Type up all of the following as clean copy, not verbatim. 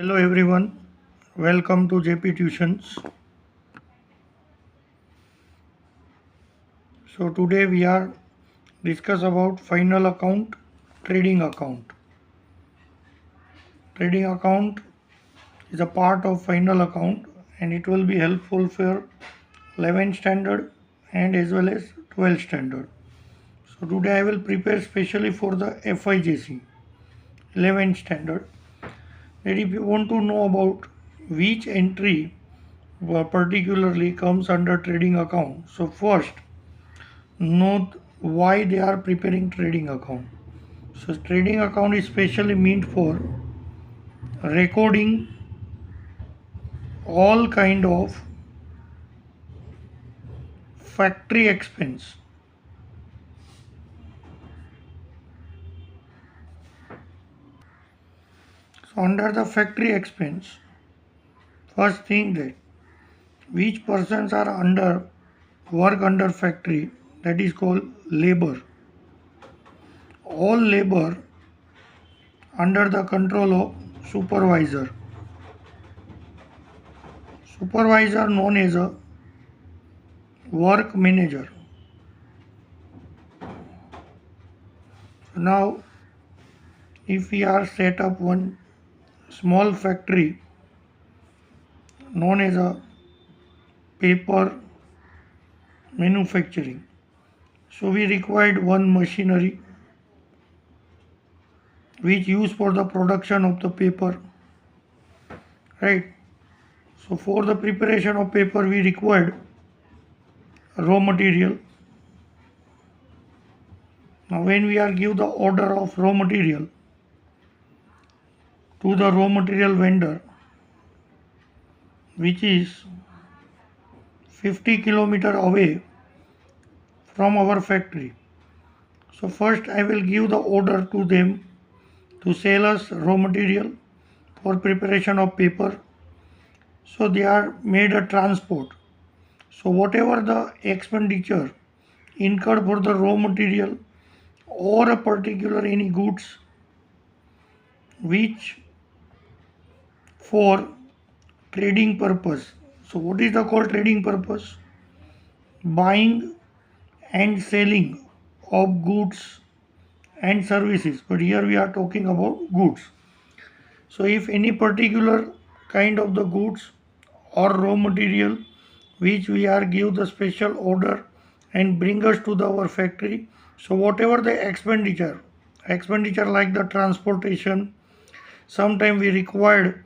Hello everyone, welcome to JP Tuitions. So today we are discuss about final account, trading account. Trading account is a part of final account and it will be helpful for 11th standard and as well as 12th standard. So today I will prepare specially for the FIJC 11th standard. That if you want to know about which entry particularly comes under trading account. So first note why they are preparing trading account. So trading account is specially meant for recording all kind of factory expense. So under the factory expense, first thing that which persons are under work under factory, that is called labor. All labor under the control of supervisor. Supervisor known as a work manager. So now if we are set up one small factory known as a paper manufacturing, so we required one machinery which used for the production of the paper, right? So for the preparation of paper we required raw material. Now when we are give the order of raw material to the raw material vendor which is 50 kilometer away from our factory, so first I will give the order to them to sell us raw material for preparation of paper. So they are made a transport. So whatever the expenditure incurred for the raw material or a particular any goods which for trading purpose. So what is the called trading purpose? Buying and selling of goods and services. But here we are talking about goods. So if any particular kind of the goods or raw material which we are give the special order and bring us to our factory, so whatever the expenditure like the transportation, sometime we required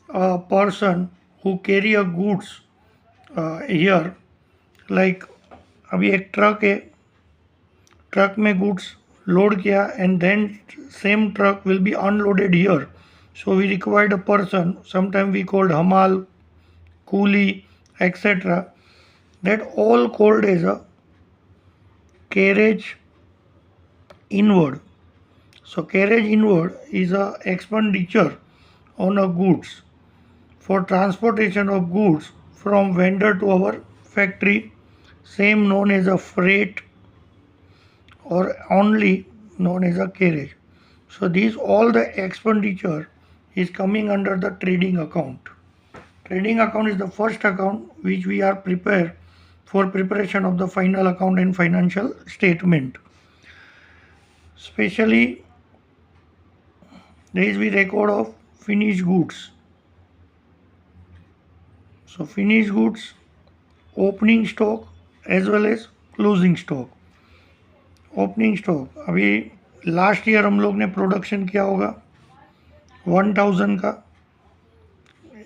a person who carry a goods here, like अभी एक truck है, truck में goods load किया and then same truck will be unloaded here. So we required a person, sometimes we called hamal, coolie, etc. That all called as a carriage inward. So carriage inward is a expenditure on a goods for transportation of goods from vendor to our factory, same known as a freight or only known as a carriage. So these all the expenditure is coming under the trading account. Trading account is the first account which we are prepared for preparation of the final account and financial statement. Especially there is the record of finished goods. So finished goods, opening stock as well as closing stock. Opening stock अभी last year हम लोग ने production किया होगा 1000 का,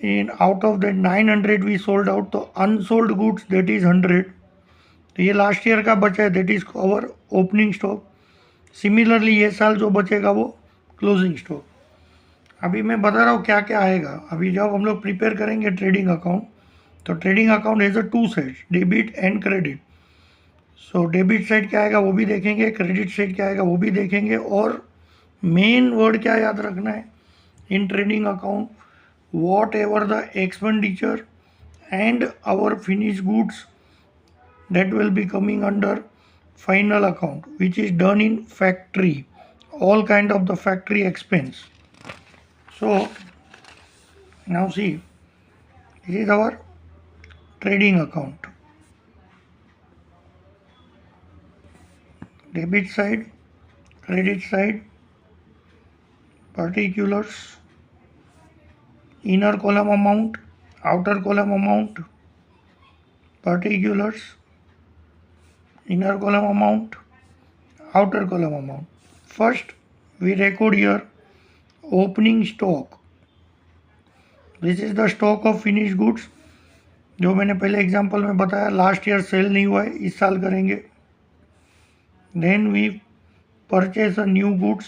in out of that 900 we sold out, तो unsold goods that is 100, तो ये लास्ट ईयर का बचा है, that is our opening stock. Similarly ये साल जो बचेगा वो क्लोजिंग स्टॉक. अभी मैं बता रहा हूँ क्या क्या आएगा. अभी जब हम लोग प्रिपेयर करेंगे ट्रेडिंग अकाउंट, तो trading account has a two sides, debit and credit. So debit side क्या आएगा वो भी देखेंगे, क्रेडिट साइड क्या आएगा वो भी देखेंगे. और मेन वर्ड क्या याद रखना है in trading account, whatever the expenditure and our finish goods that will be coming under final account which is done in factory, all kind of the factory expense. So Now see, this is our trading account. Debit side, credit side, particulars, inner column amount, outer column amount, particulars, inner column amount, outer column amount. First, we record here opening stock. This is the stock of finished goods. जो मैंने पहले example में बताया, last year cell नहीं हुआ है, इस साल करेंगे. Then we purchase a new goods.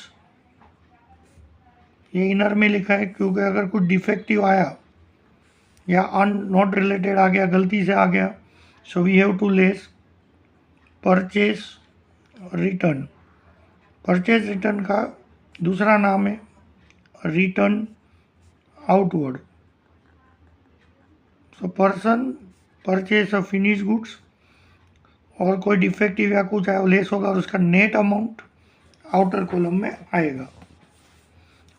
ये इनर में लिखा है क्योंकि अगर कुछ डिफेक्टिव आया या नॉट रिलेटेड आ गया, गलती से आ गया, so we have to less purchase return. Purchase return का दूसरा नाम है return outward. So person purchase a finish goods और कोई डिफेक्टिव या कुछ है लेस होगा और उसका नेट अमाउंट आउटर कॉलम में आएगा.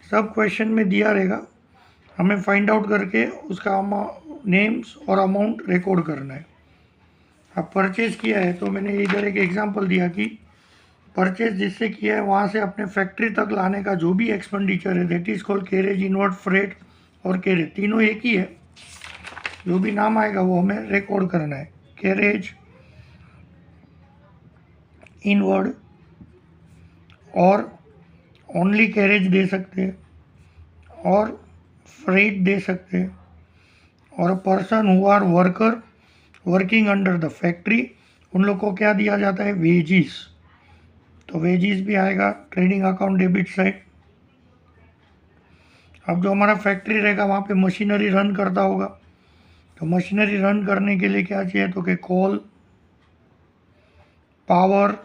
सब क्वेश्चन में दिया रहेगा, हमें फाइंड आउट करके उसका नेम्स और अमाउंट रिकॉर्ड करना है. अब परचेज किया है तो मैंने इधर एक एग्जांपल दिया कि परचेज जिससे किया है वहाँ से अपने फैक्ट्री तक लाने का जो भी एक्सपेंडिचर है that is called carriage, inward, freight और कैरेज. तीनों एक ही है, जो भी नाम आएगा वो हमें रिकॉर्ड करना है. कैरेज, इनवर्ड और ओनली कैरेज दे सकते हैं और फ्रेट दे सकते हैं. और person who are worker working under the factory, उन लोग को क्या दिया जाता है, वेजिस. तो वेजिस भी आएगा ट्रेडिंग अकाउंट डेबिट साइड. अब जो हमारा फैक्ट्री रहेगा वहाँ पे मशीनरी रन करता होगा, तो मशीनरी रन करने के लिए क्या चाहिए, तो कि कोल, पावर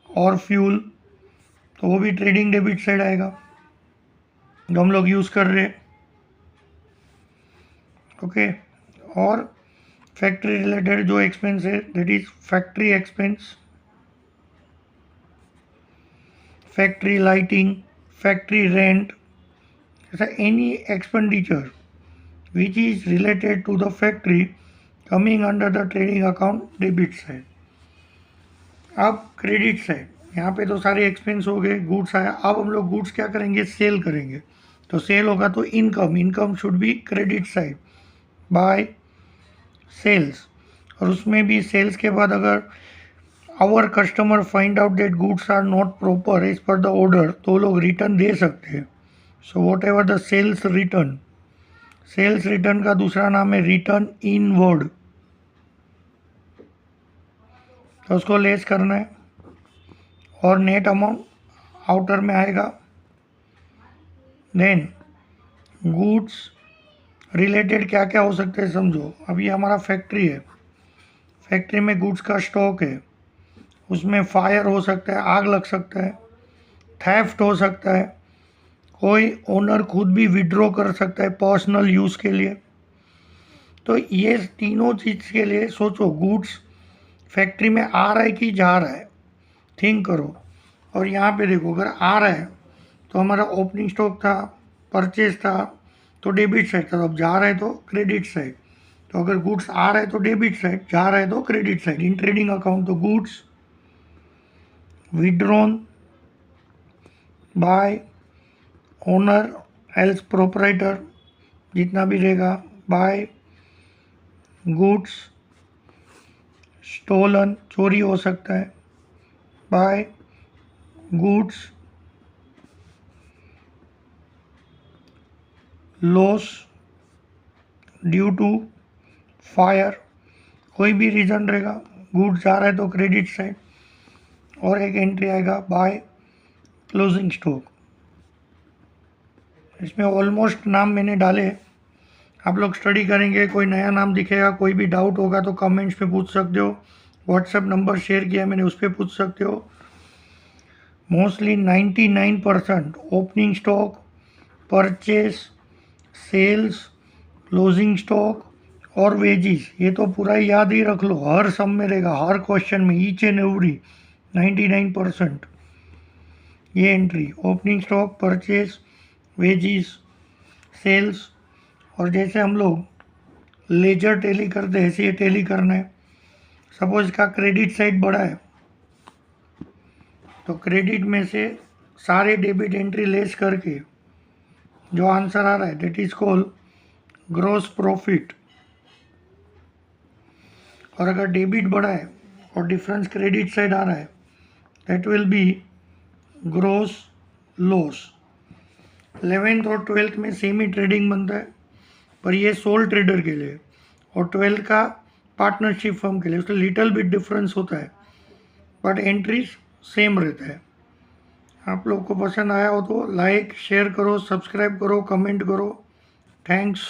और फ्यूल, तो वो भी ट्रेडिंग डेबिट साइड आएगा जो हम लोग यूज़ कर रहे हैं. ओके. और फैक्ट्री रिलेटेड जो एक्सपेंस है that is factory expense, factory lighting, factory rent, ऐसा any expenditure which is related to the factory coming under the trading account debit side. अब क्रेडिट साइड, यहाँ पे तो सारे एक्सपेंस हो गए, गुड्स आया. अब हम लोग गुड्स क्या करेंगे, सेल करेंगे. तो सेल होगा तो income, income should be credit side by sales. और उसमें भी सेल्स के बाद अगर our customer find out that goods are not proper as per the order, तो लोग रिटर्न दे सकते हैं. So whatever the sales return, sales return का दूसरा नाम है रिटर्न इनवर्ड. तो उसको लेस करना है और नेट अमाउंट आउटर में आएगा. देन गुड्स रिलेटेड क्या क्या हो सकते हैं समझो. अभी हमारा फैक्ट्री है, फैक्ट्री में गुड्स का स्टॉक है, उसमें फायर हो सकता है, आग लग सकता है, थेफ्ट हो सकता है, कोई ओनर खुद भी विड्रॉ कर सकता है पर्सनल यूज़ के लिए. तो ये तीनों चीज़ के लिए सोचो, गुड्स फैक्ट्री में आ रहा है कि जा रहा है, थिंक करो. और यहाँ पे देखो, अगर आ रहा है तो हमारा ओपनिंग स्टॉक था, परचेज था, तो डेबिट साइड था. अब जा रहा है तो क्रेडिट साइड. तो अगर गुड्स आ रहा है तो डेबिट साइड, जा रहा है तो credit side. In trading account तो goods withdrawn by owner else proprietor, जितना भी रहेगा, बाय गुड्स स्टोलन, चोरी हो सकता है, by goods loss due to fire, कोई भी रीज़न रहेगा. गुड्स जा रहा है तो क्रेडिट साइड. और एक एंट्री आएगा बाय क्लोजिंग स्टॉक. इसमें ऑलमोस्ट नाम मैंने डाले, आप लोग स्टडी करेंगे, कोई नया नाम दिखेगा, कोई भी डाउट होगा तो कमेंट्स पे पूछ सकते हो. व्हाट्सएप नंबर शेयर किया मैंने, उस पर पूछ सकते हो. Mostly 99% opening stock, purchase, sales, closing stock और वेजिस, ये तो पूरा ही याद ही रख लो, हर सम में रहेगा, हर क्वेश्चन में, ईच एंड एवरी 99% ये entry. Opening stock, purchase, wages, sales, और जैसे हम लोग लेजर टैली करते हैं ऐसे ये टैली करना है। सपोज इसका क्रेडिट साइड बड़ा है तो क्रेडिट में से सारे डेबिट एंट्री लेस करके जो आंसर आ रहा है that is called gross profit. और अगर डेबिट बड़ा है और डिफरेंस क्रेडिट साइड आ रहा है that will be gross loss. 11th और 12th में सेम ही ट्रेडिंग बनता है पर ये सोल ट्रेडर के लिए और 12th का पार्टनरशिप फर्म के लिए, उसमें लिटिल बिट डिफरेंस होता है बट एंट्रीज सेम रहता है। आप लोग को पसंद आया हो तो लाइक शेयर करो, सब्सक्राइब करो, कमेंट करो। थैंक्स।